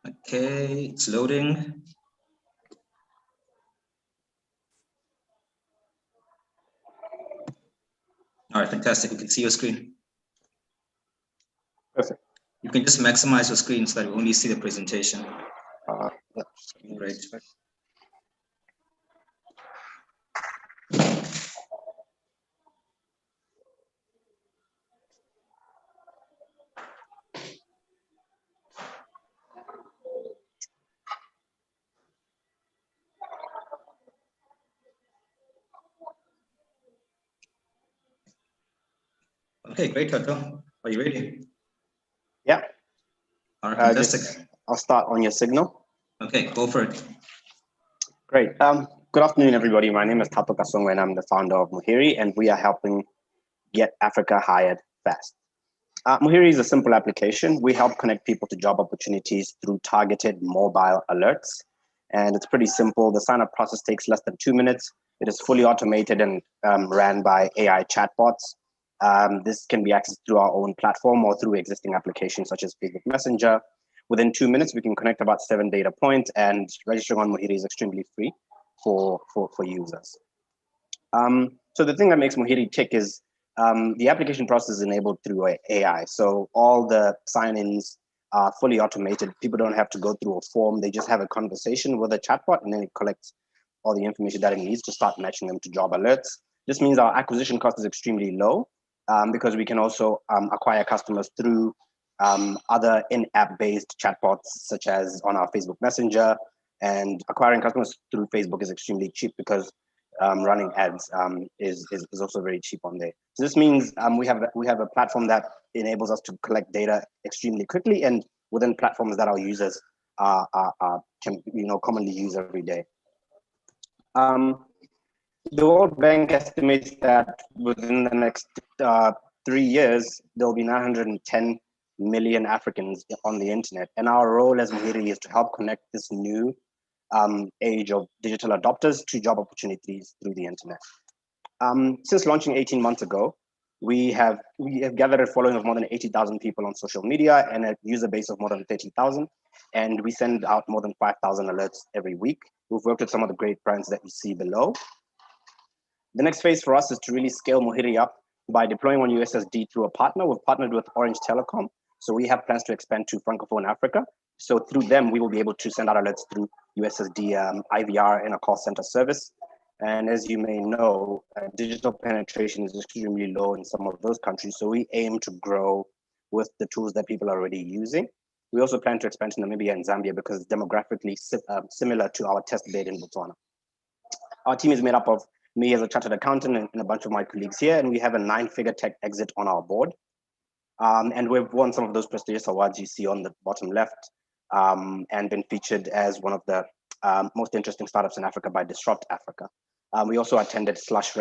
Okay, it's loading. All right, fantastic. We can see your screen. Perfect. You can just maximize your screen so that we only see the presentation. Yep. Great. Okay, great, Tato. Are you ready? Yeah. All right, fantastic. I'll start on your signal. Okay, go for it. Great. Good afternoon, everybody. My name is Tato Kasongo, and I'm the founder of Mohiri, and we are helping get Africa hired fast. Mohiri is a simple application. We help connect people to job opportunities through targeted mobile alerts. And it's pretty simple. The sign-up process takes less than 2 minutes. It is fully automated and ran by AI chatbots. This can be accessed through our own platform or through existing applications such as Facebook Messenger. Within 2 minutes, we can connect about 7 data points, and registering on Mohiri is extremely free for users. So the thing that makes Mohiri tick is the application process is enabled through AI. So all the sign-ins are fully automated. People don't have to go through a form. They just have a conversation with a chatbot, and then it collects all the information that it needs to start matching them to job alerts. This means our acquisition cost is extremely low because we can also acquire customers through other in-app based chatbots, such as on our Facebook Messenger, and acquiring customers through Facebook is extremely cheap because running ads is also very cheap on there. So this means we have a platform that enables us to collect data extremely quickly and within platforms that our users can commonly use every day. The World Bank estimates that within the next 3 years, there will be 910 million Africans on the internet. And our role as Mohiri is to help connect this new age of digital adopters to job opportunities through the internet. Since launching 18 months ago, we have gathered a following of more than 80,000 people on social media and a user base of more than 30,000. And we send out more than 5,000 alerts every week. We've worked with some of the great brands that you see below. The next phase for us is to really scale Mohiri up by deploying on USSD through a partner. We've partnered with Orange Telecom. So we have plans to expand to Francophone Africa, So through them, we will be able to send out alerts through USSD IVR in a call center service. And as you may know, digital penetration is extremely low in some of those countries. So we aim to grow with the tools that people are already using. We also plan to expand to Namibia and Zambia because it's demographically similar to our test bed in Botswana. Our team is made up of me as a chartered accountant and a bunch of my colleagues here, and we have a 9-figure tech exit on our board. And we've won some of those prestigious awards you see on the bottom left, and been featured as one of the most interesting startups in Africa by Disrupt Africa. We also attended Slush,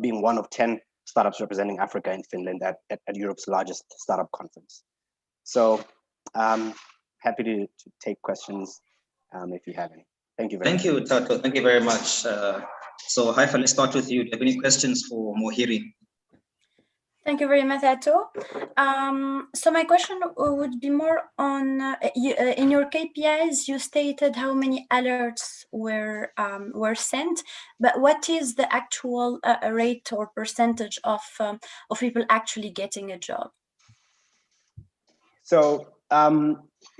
being one of 10 startups representing Africa in Finland at Europe's largest startup conference. So happy to take questions if you have any. Thank you very much. Thank you, Tato. Thank you very much. So Haifa, let's start with you. Do you have any questions for Mohiri? Thank you very much, Tato. So my question would be more on, in your KPIs, you stated how many alerts were sent, but what is the actual rate or percentage of people actually getting a job? So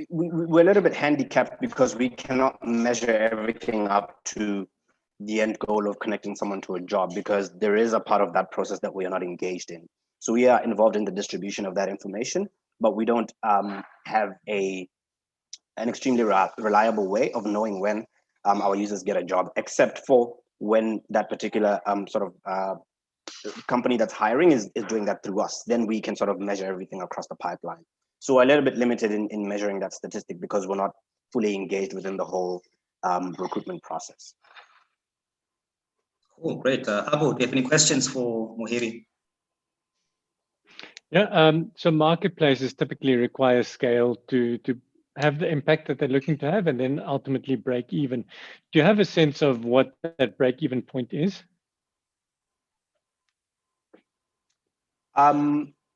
we're a little bit handicapped because we cannot measure everything up to the end goal of connecting someone to a job, because there is a part of that process that we are not engaged in. So we are involved in the distribution of that information, but we don't have an extremely reliable way of knowing when our users get a job, except for when that particular company that's hiring is doing that through us. Then we can sort of measure everything across the pipeline. So we're a little bit limited in measuring that statistic because we're not fully engaged within the whole recruitment process. Oh, great. Abu, do you have any questions for Mohiri? Yeah, so marketplaces typically require scale to have the impact that they're looking to have and then ultimately break even. Do you have a sense of what that break even point is?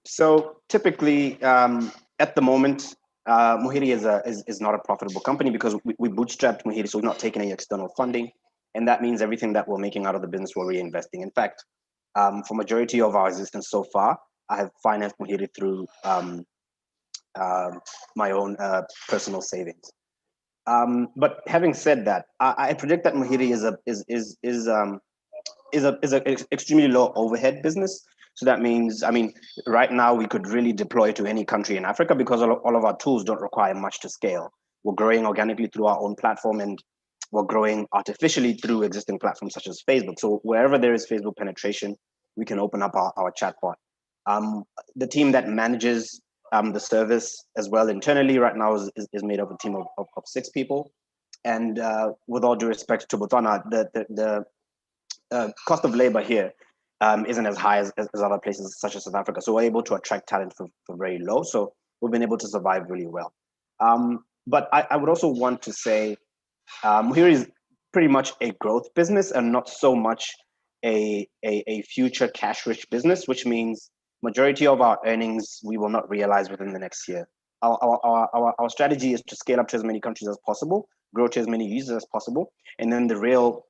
So typically, at the moment, Mohiri is not a profitable company because we bootstrapped Mohiri, so we're not taking any external funding. And that means everything that we're making out of the business, we're reinvesting. In fact, for majority of our existence so far, I have financed Mohiri through my own personal savings. But having said that, I predict that Mohiri is an extremely low overhead business. So that means, I mean, right now we could really deploy to any country in Africa because all of our tools don't require much to scale. We're growing organically through our own platform, and we're growing artificially through existing platforms such as Facebook. So wherever there is Facebook penetration, we can open up our chatbot. The team that manages the service as well internally right now is made up of a team of 6 people. And with all due respect to Botswana, the cost of labor here isn't as high as other places such as South Africa. So we're able to attract talent for very low. So we've been able to survive really well. But I would also want to say Mohiri is pretty much a growth business and not so much a future cash-rich business, which means majority of our earnings we will not realize within the next year. Our strategy is to scale up to as many countries as possible, grow to as many users as possible, and then the real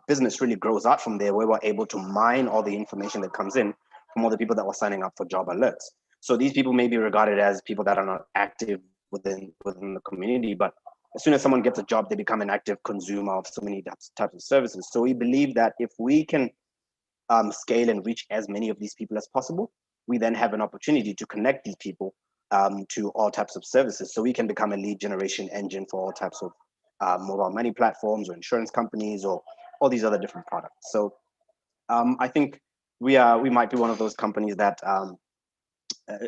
business really grows out from there, where we're able to mine all the information that comes in from all the people that were signing up for job alerts. So these people may be regarded as people that are not active within the community, but as soon as someone gets a job, they become an active consumer of so many types of services. So we believe that if we can scale and reach as many of these people as possible, we then have an opportunity to connect these people to all types of services. So we can become a lead generation engine for all types of mobile money platforms or insurance companies or all these other different products. So I think we might be one of those companies that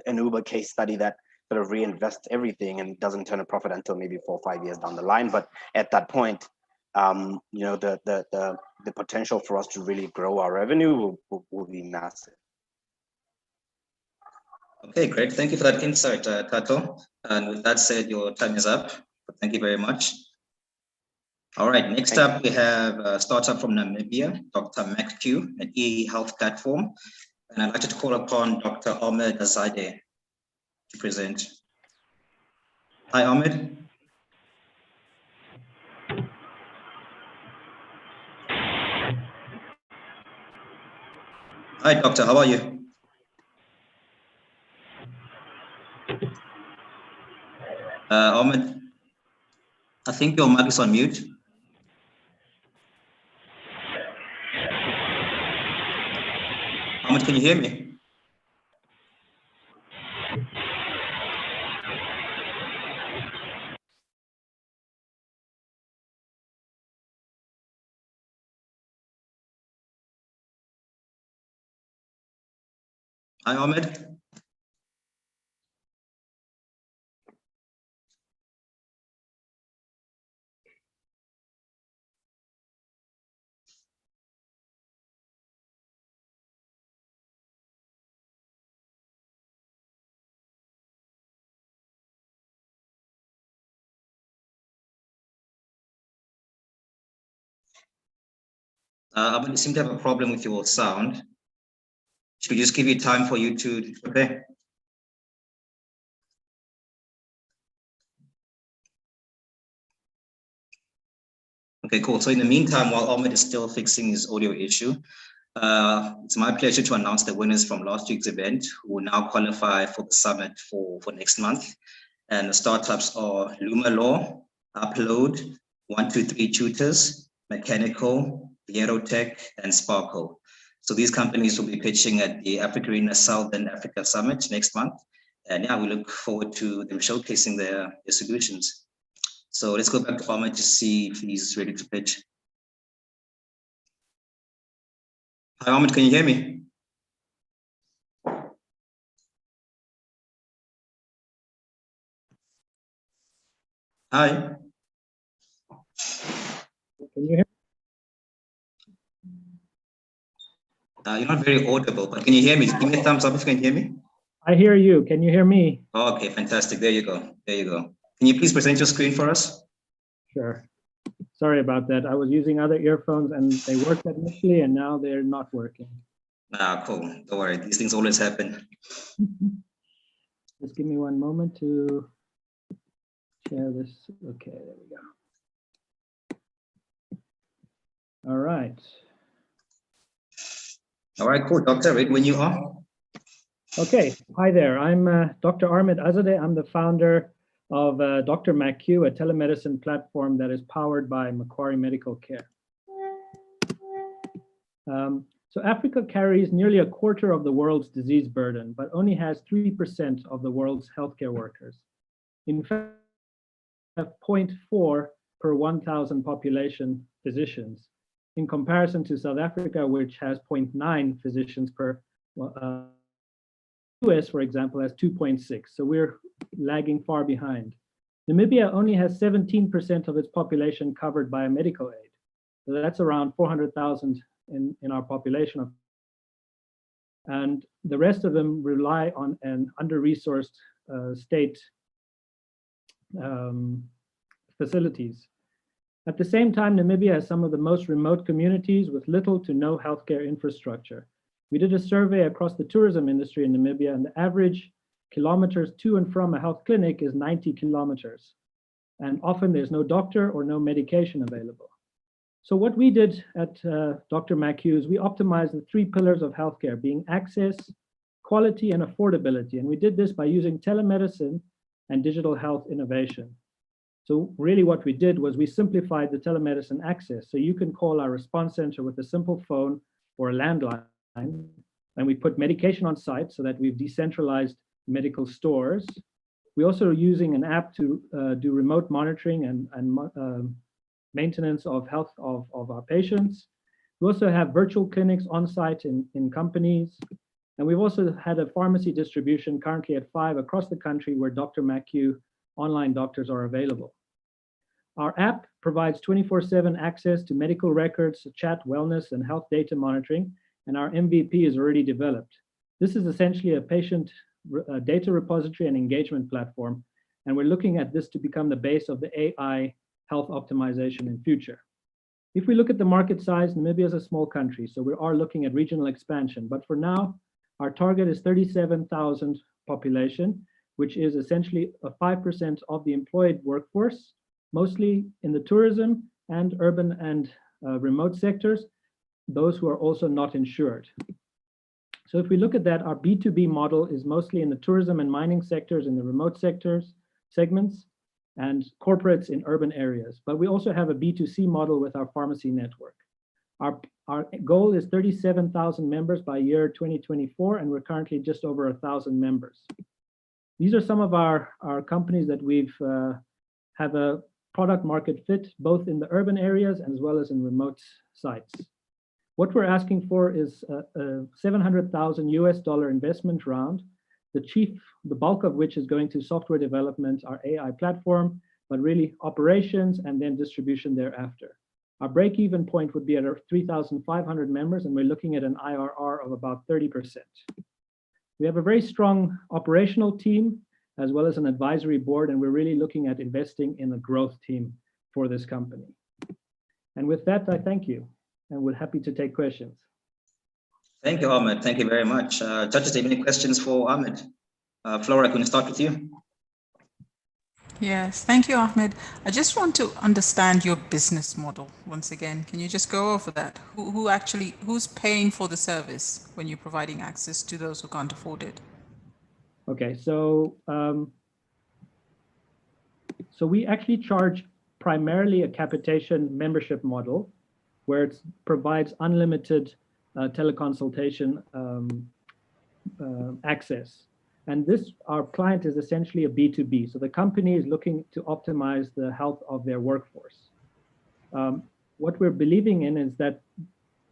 an Uber case study that sort of reinvests everything and doesn't turn a profit until maybe 4 or 5 years down the line. But at that point, you know, the potential for us to really grow our revenue will be massive. Okay, great. Thank you for that insight, Tato. And with that said, your time is up. Thank you very much. All right, next up we have a startup from Namibia, DrMacQ, an e-health platform. And I'd like to call upon Dr. Ahmed Azadeh to present. Hi, Ahmed. Hi, Doctor, how are you? Ahmed, I think your mic is on mute. Ahmed, can you hear me? Hi, Ahmed. Ahmed, you seem to have a problem with your sound. Should we just give you time for you to prepare? Okay, cool. So in the meantime, while Ahmed is still fixing his audio issue, it's my pleasure to announce the winners from last week's event who will now qualify for the summit for next month. And the startups are Luma Law, Upload, 123 Tutors, Mechanical, Tech, and Sparkle. So these companies will be pitching at the AfricArena Southern Africa Summit next month. And yeah, we look forward to them showcasing their solutions. So let's go back to Ahmed to see if he's ready to pitch. Hi, Ahmed, can you hear me? Hi. Can you hear me? You're not very audible, but can you hear me? Give me a thumbs up if you can hear me. I hear you. Can you hear me? Okay, fantastic. There you go. There you go. Can you please present your screen for us? Sure. Sorry about that. I was using other earphones and they worked initially and now they're not working. Ah, cool. Don't worry. These things always happen. Just give me one moment to share this. Okay, there we go. All right. All right, cool. Doctor, ready when you are. Okay. Hi there. I'm Dr. Ahmed Azadeh. I'm the founder of DrMacQ, a telemedicine platform that is powered by Macquarie Medical Care. So Africa carries nearly a quarter of the world's disease burden, but only has 3% of the world's healthcare workers. In fact, 0.4 per 1,000 population physicians, in comparison to South Africa, which has 0.9 physicians per US, for example, has 2.6. So we're lagging far behind. Namibia only has 17% of its population covered by a medical aid. So that's around 400,000 in our population. And the rest of them rely on an under-resourced state facilities. At the same time, Namibia has some of the most remote communities with little to no healthcare infrastructure. We did a survey across the tourism industry in Namibia, and the average kilometers to and from a health clinic is 90 kilometers. And often there's no doctor or no medication available. So what we did at DrMacQ is we optimized the 3 pillars of healthcare, being access, quality, and affordability. And we did this by using telemedicine and digital health innovation. So really what we did was we simplified the telemedicine access. So you can call our response center with a simple phone or a landline, and we put medication on site so that we've decentralized medical stores. We're also using an app to do remote monitoring and maintenance of health of our patients. We also have virtual clinics on site in companies. And we've also had a pharmacy distribution currently at 5 across the country where DrMacQ online doctors are available. Our app provides 24/7 access to medical records, chat, wellness, and health data monitoring, and our MVP is already developed. This is essentially a patient data repository and engagement platform, and we're looking at this to become the base of the AI health optimization in future. If we look at the market size, Namibia is a small country, so we are looking at regional expansion, but for now, our target is 37,000 population, which is essentially a 5% of the employed workforce, mostly in the tourism and urban and remote sectors, those who are also not insured. So if we look at that, our B2B model is mostly in the tourism and mining sectors, in the remote sectors segments, and corporates in urban areas. But we also have a B2C model with our pharmacy network. Our goal is 37,000 members by year 2024, and we're currently just over 1,000 members. These are some of our companies that we've have a product market fit, both in the urban areas as well as in remote sites. What we're asking for is a $700,000 US investment round, the bulk of which is going to software development, our AI platform, but really operations and then distribution thereafter. Our break-even point would be at 3,500 members, and we're looking at an IRR of about 30%. We have a very strong operational team, as well as an advisory board, and we're really looking at investing in a growth team for this company. And with that, I thank you, and we're happy to take questions. Thank you, Ahmed. Thank you very much. Judges, do you have any questions for Ahmed? Flora, can we start with you? Yes, thank you, Ahmed. I just want to understand your business model once again. Can you just go over that? Who's paying for the service when you're providing access to those who can't afford it? Okay, so we actually charge primarily a capitation membership model, where it provides unlimited teleconsultation access. And our client is essentially a B2B. So the company is looking to optimize the health of their workforce. What we're believing in is that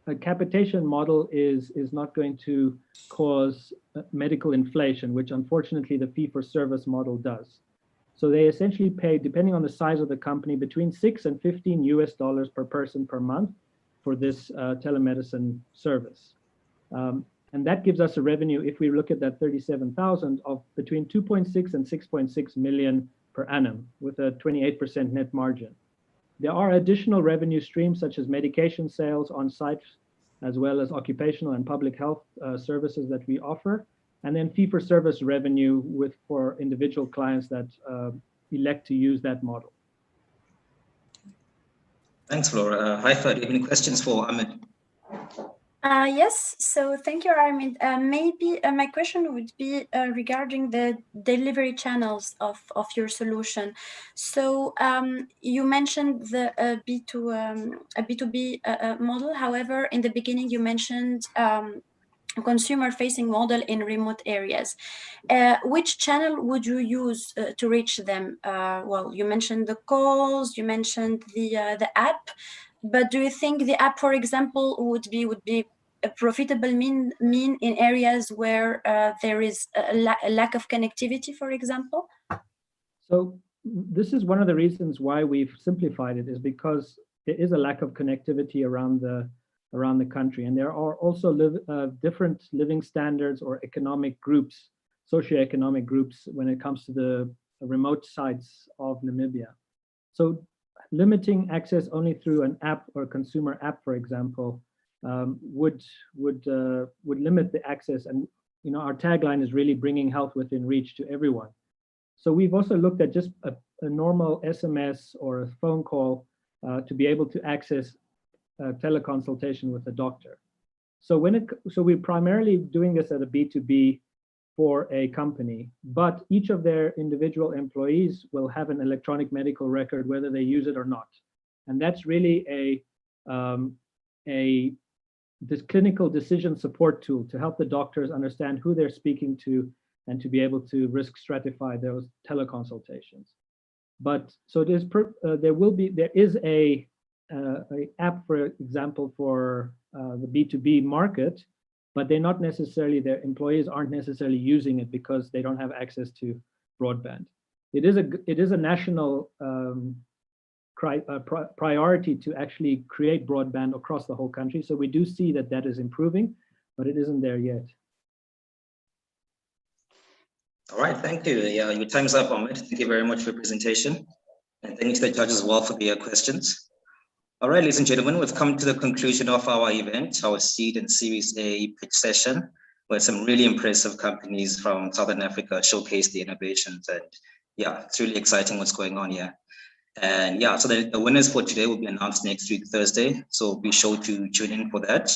a capitation model is not going to cause medical inflation, which unfortunately the fee-for-service model does. So they essentially pay, depending on the size of the company, between $6 and $15 US per person per month for this telemedicine service. And that gives us a revenue, if we look at that 37,000, of between 2.6 and 6.6 million per annum with a 28% net margin. There are additional revenue streams such as medication sales on site, as well as occupational and public health services that we offer, and then fee-for-service revenue for individual clients that elect to use that model. Thanks, Flora. Haifa, do you have any questions for Ahmed? Yes, so thank you, Armin. Maybe my question would be regarding the delivery channels of your solution. So you mentioned the B2B model. However, in the beginning, you mentioned a consumer-facing model in remote areas. Which channel would you use to reach them? Well, you mentioned the calls, you mentioned the app, but do you think the app, for example, would be a profitable mean in areas where there is a lack of connectivity, for example? So this is one of the reasons why we've simplified it, is because there is a lack of connectivity around the country, and there are also different living standards or economic groups, socioeconomic groups, when it comes to the remote sites of Namibia. So limiting access only through an app or consumer app, for example, would limit the access. And our tagline is really bringing health within reach to everyone. So we've also looked at just a normal SMS or a phone call to be able to access teleconsultation with a doctor. So we're primarily doing this at a B2B for a company, but each of their individual employees will have an electronic medical record, whether they use it or not. And that's really this clinical decision support tool to help the doctors understand who they're speaking to and to be able to risk stratify those teleconsultations. But so there is a app, for example, for the B2B market, but they're not necessarily, their employees aren't necessarily using it because they don't have access to broadband. It is a national priority to actually create broadband across the whole country. So we do see that is improving, but it isn't there yet. All right, thank you. Yeah, your time's up, Ahmed. Thank you very much for your presentation. And thanks to the judges as well for their questions. All right, ladies and gentlemen, we've come to the conclusion of our event, our Seed and Series A pitch session, where some really impressive companies from Southern Africa showcase the innovations. And yeah, it's really exciting what's going on here. And yeah, so the winners for today will be announced next week, Thursday. So be sure to tune in for that.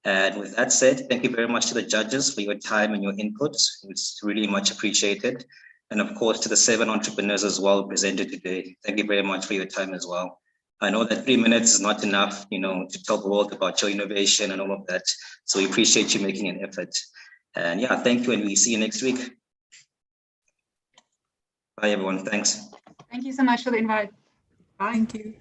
And with that said, thank you very much to the judges for your time and your input. It's really much appreciated. And of course, to the 7 entrepreneurs as well presented today. Thank you very much for your time as well. I know that 3 minutes is not enough, to tell the world about your innovation and all of that. So we appreciate you making an effort. And yeah, thank you, and we see you next week. Bye, everyone. Thanks. Thank you so much for the invite. Bye. Thank you.